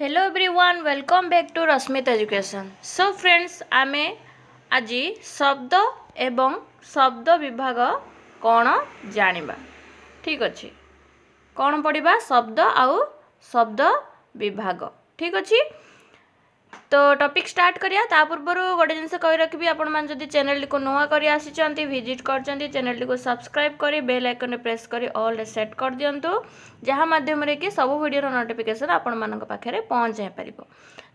Hello everyone welcome back to Rashmit education. So friends आमे आज शब्द एवं शब्द विभाग कौन जानिबा। ठीक अच्छे कौन पढ़ा शब्द आउ शब्द विभाग। ठीक अच्छे तो टॉपिक स्टार्ट करिया ता पूर्व गोटे जिनस कही रखी आपण मैंने जदि चैनल को नुआ कर आसी विजिट कर चैनल को सब्सक्राइब करी बेल आइकन प्रेस करी ऑल रे सेट कर दियंतु जहाँ माध्यम कि सब वीडियो नोटिफिकेशन आपण मानक पाखे पहुँच जाई परिबो।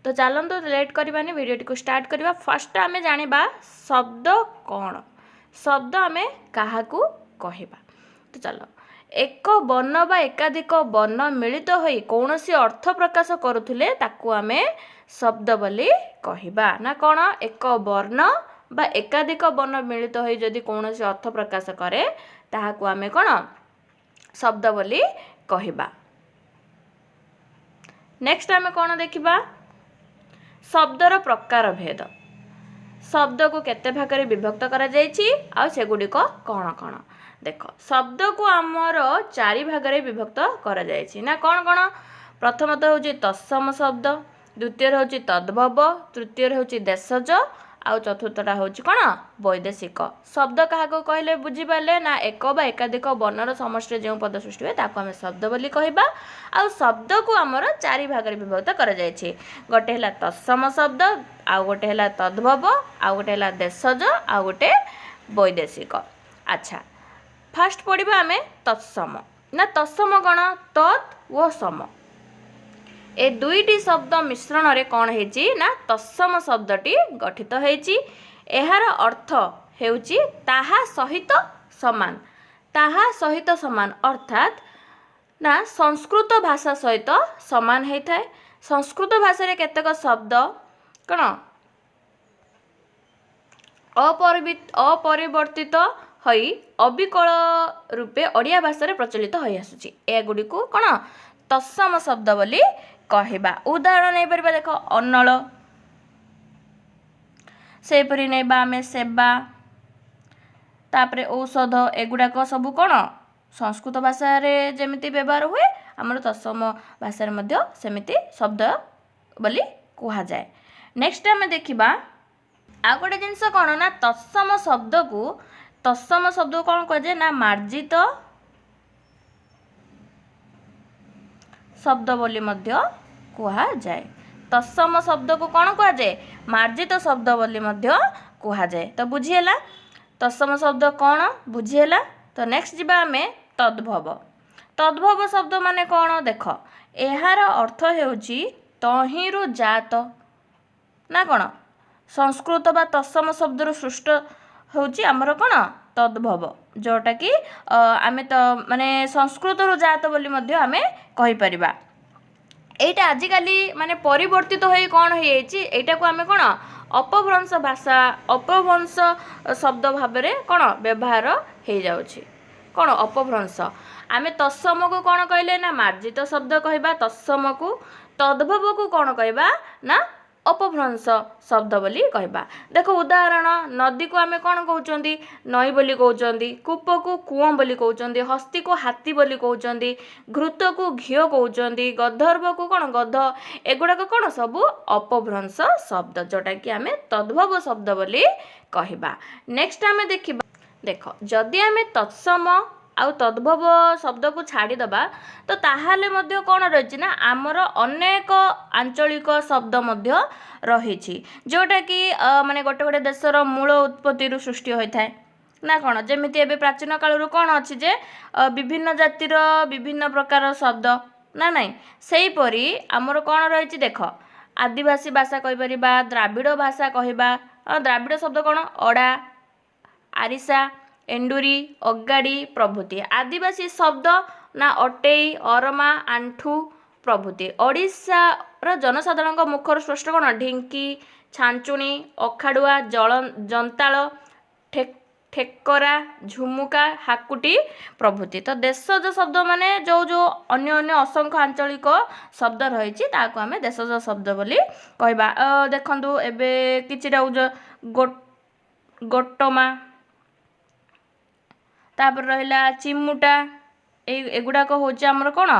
तो चलंतु लेट करबानी वीडियो को स्टार्ट करबा। फर्स्ट आमे जानिबा शब्द कौन शब्द आमे काहाकू कहिबा। तो चलो एक वर्ण बा एकाधिक वर्ण मिलित होई कौनसी अर्थ प्रकाश करुथिले ताकू आमे शब्द बोली कहिबा ना कौन। एक वर्ण बा एकाधिक वर्ण मिलित होई जदि कौनसी अर्थ प्रकाश करे ताहाकू आमे कौन शब्द बोली कहिबा। नेक्स्ट आमे कौन देखिबा शब्दर प्रकार भेद। शब्द को केते भागरे विभक्त करा जायछि आ सेगुडिक कौन कौन देख शब्द को आमर चारि भागरे विभक्त करा जायछि ना कौन कौन। प्रथमत होछि तत्सम शब्द, द्वितीय होछि तद्भव, तृतीय होछि देशज आउ चतुर्थटा होछि कौन वैदेशिक। शब्द काहाको कहले बुझी पाले ना एक बा एकाधिक वर्णर समष्टि जो पद सृष्टि हुए ताको आमे शब्द बोली कहबा। आउ शब्द को आमर चारि भागरे विभक्त करा जायछि। गोटे हला तत्सम शब्द आउ गोटे हला तद्भव आउ गोटे हला देशज आउ गोटे वैदेशिक। अच्छा फास्ट पढ़िबा आमे तत्सम ना तत्सम कौन तत् व सम ए दुईटी शब्द मिश्रण रे कौन हेची ना तत्सम शब्दटी गठित हेची। एहार अर्थ हेउची ताहा सहित समान। ताहा सहित समान अर्थात ना संस्कृत भाषा सहित समान हेइथाय। संस्कृत भाषा रे केतेक शब्द कौन अपरिवर्तित हई अविकल रूपे ओडिया भाषा रे प्रचलित होई आसुची। एगुडी को कौन तत्सम शब्द बोली कहबा। उदाहरण नै परबा देखो अनल सेपरि नैबा आमे सेवा तापरे औषध एगुडा को सब कौन संस्कृत भाषा रे जेमिति व्यवहार हुए हमर तत्सम भाषा रे मध्य सेमिति शब्द बोली कहा जाए। नेक्स्ट आमे देखिबा आ गोटे जिंस कौन ना तत्सम शब्द को कौन कह जाए ना मार्जित शब्द बोली मध्य कहा जाए। तत्सम शब्द को कौन कहा जाए मार्जित शब्द बोली मध्य कहा जाए। तो बुझीला तत्सम शब्द कौन बुझीला। तो नेक्स्ट जिबा आमे तद्भव। तद्भव शब्द माने कौन देख एहार अर्थ हेउची तहिरु जात ना कौन संस्कृत बा तत्सम शब्द रु सृष्ट होउची हमर कौन तद्भव जोटा कि आमे तो माने संस्कृत रु जात बोली मध्य आमे कहि परिबा। एटा आजिकाली माने परिवर्तित होई कौन होइछि एटा को आमे कौन अपभ्रंश भाषा अपभ्रंश शब्द भाबरे कौन व्यवहार हे जाउछि कौन अपभ्रंश। आमे तत्सम को कौन कहले ना मार्जित शब्द कहबा तत्सम को। तद्भव को कौन कहबा ना अपभ्रंश शब्द बोली कहबा। देखो उदाहरण नदी को आमे कौन कहउचंदी नई बोली कहउचंदी, कूप को कुओं बोली कहउचंदी, हस्ती को हाथी बोली कहउचंदी, घृत को घिओ कहउचंदी, गंधर्व को कौन गध एगुडा को कौन सब अपभ्रंश शब्द जोटा कि आमे तद्भव शब्द बोली कहबा। नेक्स्ट आमे देखिबा देखो जदि आमे तत्सम आउ तद्भव शब्द को छाड़ी दबा तो ताहाले मध्य कौन रही ना आमर अनेक आंचलिक शब्द मध्य रही जोटा कि माने गोटे गोटे देशर मूल उत्पत्ति रु सृष्टि होता है ना कौन। जेमिति एबे प्राचीन काल कौन अच्छी जे विभिन्न जातिर विभिन्न प्रकार शब्द ना नहीं सेहीपरि आमर कौन रही देख आदिवासी भाषा कहि द्राविड़ भाषा कहबा। द्राविड़ शब्द कौन अड़ा आरिसा एंडुरी अगाड़ी प्रभृति। आदिवासी शब्द ना अटेई अरमा आंठू प्रभृति। ओडिशा र जनसाधारण मुखर स्पष्ट कौन ढिंकी छांचुणी अखाड़ुआ जंताल ठेकरा झुमुका हाकुटी प्रभृति। तो देशज शब्द माने जो जो अन्य अन्य असंख्य आंचलिक शब्द रही ताको आमे देशज शब्द बोली कहबा। देखंतु एबे किछिटा गोटमा तापर रहिला चिमुटा एगुडा को होचे हमर कोन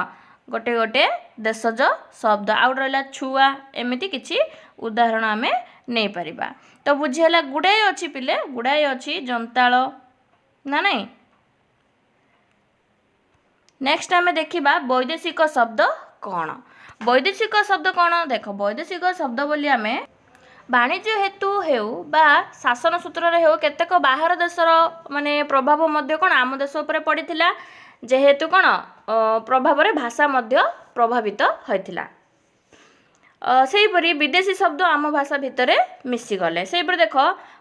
गोटे गोटे देशज शब्द आउ रहा छुआ एमती किसी उदाहरण आम नहीं पारिबा। तो बुझीगला गुड़ाए अच्छी पिले गुड़ाए अच्छी जंताल ना नहीं। नेक्स्ट आम देखा वैदेशिक शब्द कौन। वैदेशिक शब्द कौन देख वैदेशिक शब्द बोली आम वाणिज्य हेतु हेउ बा शासन सूत्र हेउ केतेक बाहर देशर माने प्रभाव मध्य कौन आम देश उपर पड़ीथिला जेहेतु कौन प्रभाव रे भाषा मध्य प्रभावित होइथिला। सेहीपरि विदेशी शब्द आम भाषा भितर मिशीगले। सेहीपरि देख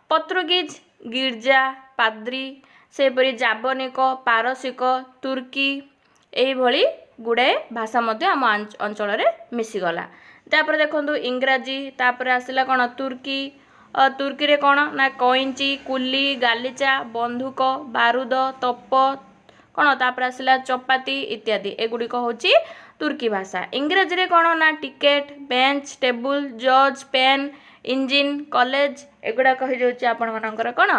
पर्तुगीज गिर्जा पाद्री सेहीपरि जाबनिक पारसिक तुर्की एही गुड़ाए भाषा मध्य आम अंचल रे मिशीगला। तापर देखो इंग्राजी तापर आसला कौन तुर्की तुर्की रे कौन ना कईंची कुली गालीचा बंधुक बारूद तप कौन तापर आसला चपाती इत्यादि एगुड़िक होची तुर्की भाषा। इंग्राजी रे कौन ना टिकेट बेंच टेबुल जज पेन इंजिन कॉलेज एगुड़ाक हो जाउची आपण मानकर कौन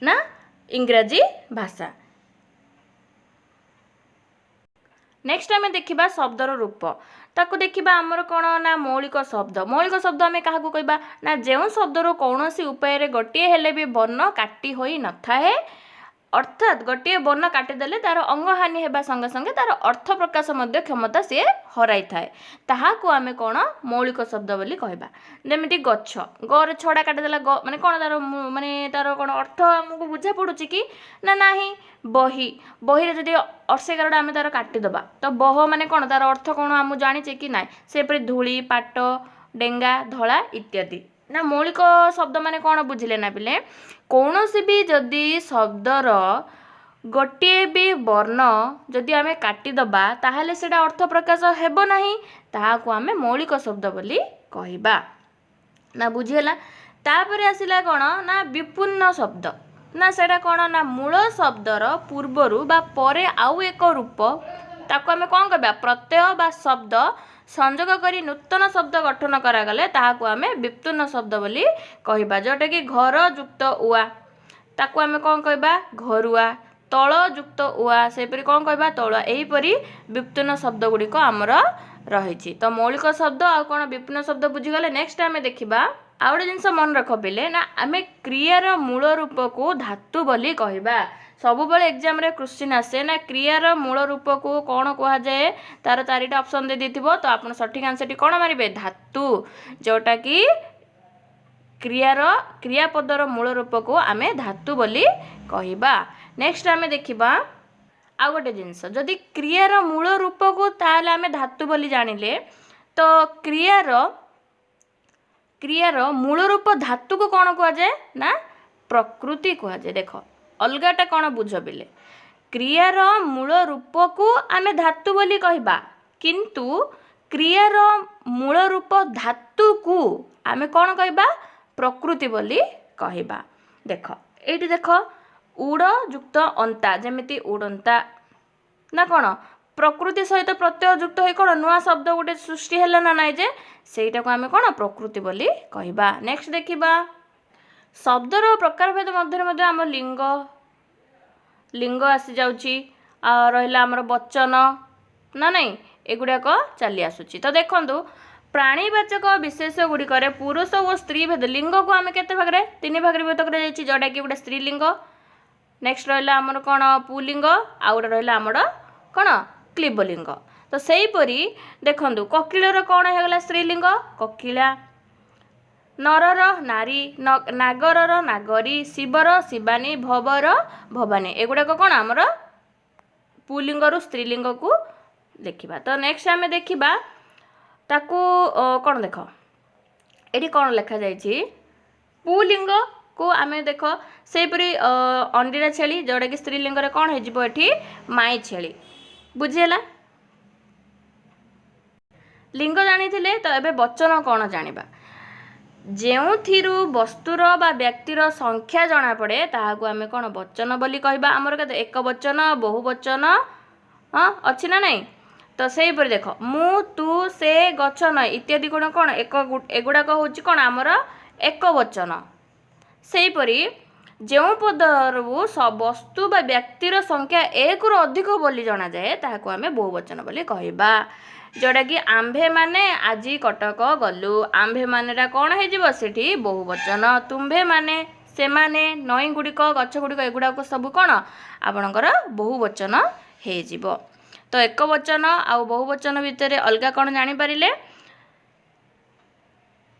ना इंग्राजी भाषा। नेक्स्ट आम देखा शब्दर रूप ताको देखा आमर कौन ना मौलिक शब्द आम क्या कहबा ना जो शब्दर कौन उपाय गोटे हेले भी वर्ण काटी होई न थाए अर्थात गोटे वर्ण काटिदेले तार अंगहानि होगा संगे संगे तार अर्थ प्रकाश मध्य क्षमता सी हराई थाए ताहाको आमे कौन मौलिक शब्द बोली कहबा। जेमिति गछ गर छड़ा काटिदेला माने कौन तार माने तार कौन अर्थ आमको बुझा पड़ुची कि ना नाही। बही बही रे जदि अर्सेगारटा आमे तार काटिदेबा तो बह माने कौन तार अर्थ कौन आम जानिचे कि नाई सेपरि धूली पाट डेंगा धला इत्यादि ना मौलिक शब्द माने कौन बुझिले ना पिले कौन भी जदि शब्दर गोटे भी वर्ण जदि आमे काटिदबा ताहले सेटा अर्थ प्रकाश हेबो नाही ताहाको आमे मौलिक शब्द बोली कहिबा ना बुझिला। तापर आसिला कौन ना विपूर्ण शब्द ना सेटा कौन ना मूल शब्दर पूर्वरु बा परे आउ एक रूप ताको आमे कौन कहबा प्रत्यय बा शब्द संयोग करी नूतन शब्द गठन करागले ताहाको आमे विपूर्ण शब्द बोली कहिबा। जोटा कि घर युक्त उआ ताको आमे कौन कहबा घरुआ तल युक्त उआ सेपरि कौन कहबा तलुआ एहीपरि विपूर्ण शब्द गुड़िक आमर रही। तो मौलिक शब्द आ कौन विपूर्ण शब्द बुझीगले। नेक्स्ट आमे देखिबा आउ गोटे जिनस मन रख पिले ना आमे क्रियार मूल रूप को धातु बोली कहबा। सबुबले एग्जाम रे क्वेश्चन आसे ना क्रियार मूल रूप को कौन कहा जाए तार चारिटा ऑप्शन दे दिथिबो तो आपण सठिक आंसर टी कौन मारिबे धातु जोटा कि क्रियापदर मूल रूप को आमे धातु बोली कहबा। नेक्स्ट आमे देखिबा आउ गोटे जिनस जदि क्रियार मूल रूप को ताले आमे धातु बोली जानिले तो क्रियार मूल रूप धातु को कौन कहा जाए ना प्रकृति कहा जाए। देख अलगाटा कौन बुझ बिले क्रियार मूल रूप को आमे धातु बोली कहबा किंतु क्रियार मूल रूप धातु को आमे कौन कहबा प्रकृति बोली कहबा। देख एठी देख उड़ युक्त अंता जेमिति उड़ंता ना कौन प्रकृति सहित प्रत्यय युक्त हो कौन नुआ शब्द गोटे सृष्टि है ना नाई जे सेटा को आमे कौन प्रकृति बोली कहबा। नेक्स्ट देखिबा शब्दर प्रकार भेद मध्य आम लिंग आसी जाउची रहिला आमर वचन ना नहीं एगुड़ाक चली आसुची। तो देखंतु प्राणीवाचक विशेष गुड़िक पुरुष और स्त्री भेद लिंग को आम केते भाग रे तीन भाग रे विभक्त कर जाइछि जोटा कि गोटे स्त्रीलिंग नेक्स्ट रहिला आमर कौन पुलिंग आ गोटे रहिला आमर कौन क्लीबलिंग। तो सेहीपरि देखंतु कोकिलर कौन हेगला स्त्रीलिंग कोकिला नरर नारी नागरर नागरी शिवर शिवानी भवर भवानी एगुड़ाक कौन आमर पुलिंग स्त्रीलिंग को देखिबा। तो नेक्स्ट आमे देखिबा ताकू कौन देख एटी कौन लिखा जाइछि पुलिंग को आमे देख सेपरि अंडीरा छेली जोटा कि स्त्रीलिंग रे कौन हेजिबो एठी माई छेली बुझिला। लिंग जानिथिले तो एबे वचन कौन जानिबा जेउथिरु वस्तुर बा व्यक्तिर संख्या जना पड़े ताहाको आमे कौन वचन बोली कहबा। हमर केते एक वचन बहुवचन अछि ना नहीं। तो सेही पर देख मु तू से गछ न इत्यादि गुण कौन एक एगुड़ाक होची कौन आमर एक वचन। सेही परि जो पदरू वस्तु बा व्यक्तिर संख्या 1 रु अधिक बोली जना जाए ताहाको आमे बहुवचन बोली कहबा जोटा कि आंभे माने आजी कटक गलु आंभे मानेरा कौन हो सेठी बहुवचन तुम्भे माने से माने नई गुड़िक गछ गुड़िक एगुड़ाक सब कौन आपणकर बहुवचन हो तो एक वचन आउ बहुवचन भितर अलग कौन जानीपारे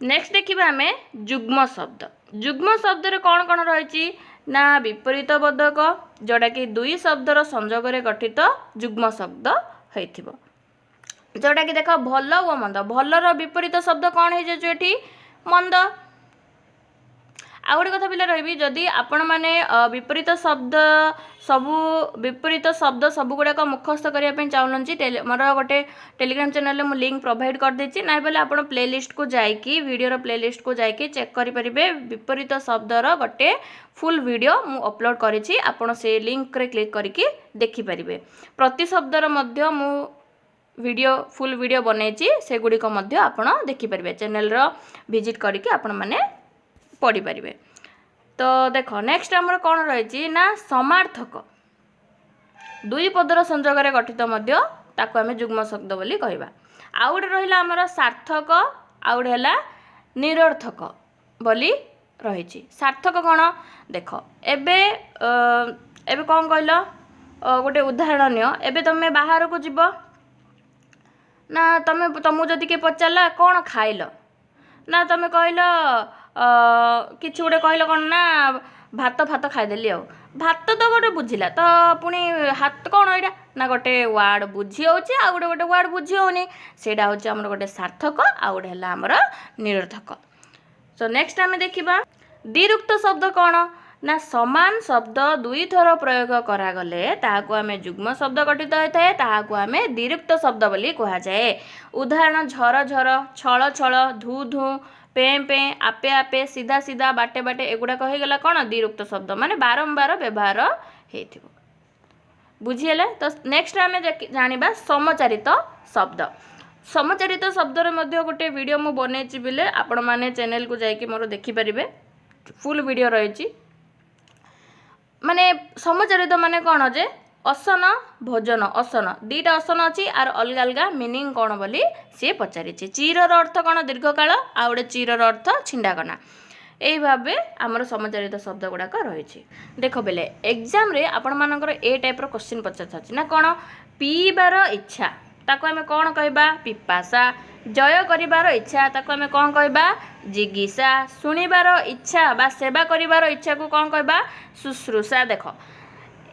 नेक्स्ट देखिबा आमे जुग्म शब्द रे कौन कौन रही ना विपरीत बोधक जोटा कि दुई शब्दर संजोग गठित जुग्म शब्द होइथिबो जोटा कि देख भल ओ मंद भलर विपरीत शब्द कौन हो जाए मंद आ गोटे कथा पिला रही जदि आपण मैंने विपरीत शब्द सब गुड़ाक मुखस्त करने चाहूँ मोर गोटे टेलीग्राम चैनल में लिंक प्रोवाइड कर देछि ना बोले आप प्लेलिस्ट को जाइए वीडियो प्लेलिस्ट को जाइए चेक करेंगे विपरीत शब्दर गोटे फुल वीडियो मु अपलोड करिछि आपण से लिंक रे क्लिक करके देखिपारे प्रति शब्दर मध्य मु वीडियो फुल वीडियो बनैछि से गुड़िक मध्य आपण देखिपारे चैनल रो विजिट करके आपण माने पढ़ी पारे तो देख नेक्स्ट आमर कौन रही ना समार्थक दुई पदर संजोग गठित ताको आमे जुग्म शब्द बोली कहबा आउ गोटे रहिला आमर सार्थक आउ गोटे हैला निरर्थक बोली रही सार्थक कौन देख एबे एबे कौन कहल गोटे उदाहरण नियो एबे तमे बाहर को जीव ना तुमको जदि किए पचारा कौन खाइल ना तुम कहल कि गोटे कहल कौन ना भात फात खाईदेली भात तो गोटे बुझिला तो पुणी हाथ कौन यहाँ ना गोटे वार्ड बुझी होची आ गोटे गोटे वार्ड बुझी होनी सेटा होची हमर गोटे सार्थक आ गोटे हला हमर निरर्थक सो नेक्स्ट आमे देखिबा द्विरुक्त शब्द कौन ना समान शब्द दुई थर प्रयोग करागले ताहाको आमे जुग्म शब्द गठित होता है ताहाको आमे द्विरुक्त शब्द बोली कहा जाए उदाहरण झर झर छल छल धू धू पे पे आपे आपे सीधा सीधा बाटे बाटे एगुड़ाक होगला कौन द्विरुक्त शब्द माने बारंबार व्यवहार होइथिबो बुझीला तो नेक्स्ट आमे जानिबा समचारित शब्दर मध्य गोटे वीडियो मु बनैछि बिले आपण माने चैनल को जाइके मोर देखि परिबे फुल वीडियो रहिछि माने समचारित माने कौन जे असन भोजन असन दीटा असन अच्छी आर अलग अलग मीनिंग कौन बोली सी पचारि चीरर अर्थ कौन दीर्घकाल आ गोटे चीरर अर्थ छिंडाकना यही भाव आमर समचारित शब्द गुड़ाक रही देख बेले एग्जाम रे आपण मानकर ए टाइप क्वेश्चन पचार ना कौन पीबार इच्छा ताको आमे कौन कहबा पिपासा जय करिबार इच्छा ताको आमे कौन कहबा जिज्ञासा सुनिबार इच्छा बा सेवा करिबार इच्छा को कौन कहबा शुश्रूषा देख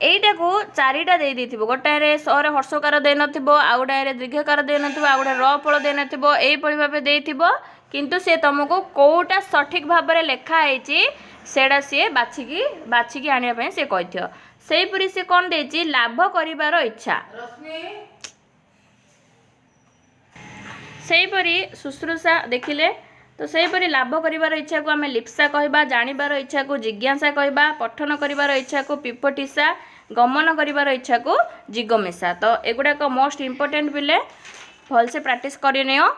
एटा को चारिटा दे देथिबो गोटारे सरे हर्षकार दे नथिबो आ गोटारे दीर्घकार दे नथिबो आ गोटे र फल दे नथिबो एई पळी भाबे देथिबो किंतु से तुमको कोटा सठिक भाव में लेखा है सेड़ा सी बाछिकी आने पे से कही से परी से कौन देछि लाभ करिबार इच्छा से परी शुश्रूषा देखिले तो सेहीपरि लाभ करिबार इच्छा को आम लिप्सा कहबा जानिबार इच्छा को जिज्ञासा कहबा पठन करिबार इच्छा को पिपटिसा गमन करिबार इच्छा को जिगमिसा तो एगुड़ाक मोस्ट इम्पोर्टेंट पिले भलसे प्रैक्टिस करनियो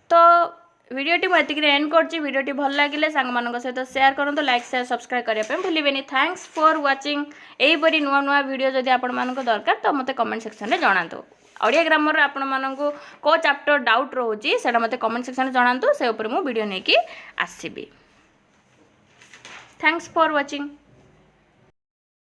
तो वीडियोटी मुझे एंड करछि वीडियोटी भल लगे सांग सहित शेयर करूँ लाइक शेयर सब्सक्राइब करने भूलें थैंक्स फॉर वाचिंग यहीपरि नुआ नुआ वीडियो जदि आपण मानक दरकार तो मते कमेंट सेक्शन में जणातु ओडिया ग्रामर आपण मानक को चैप्टर डाउट रोची सेटा मते कमेंट सेक्शन में जणातु से ऊपर मु वीडियो नेकी आसीबी थैंक्स फॉर वाचिंग।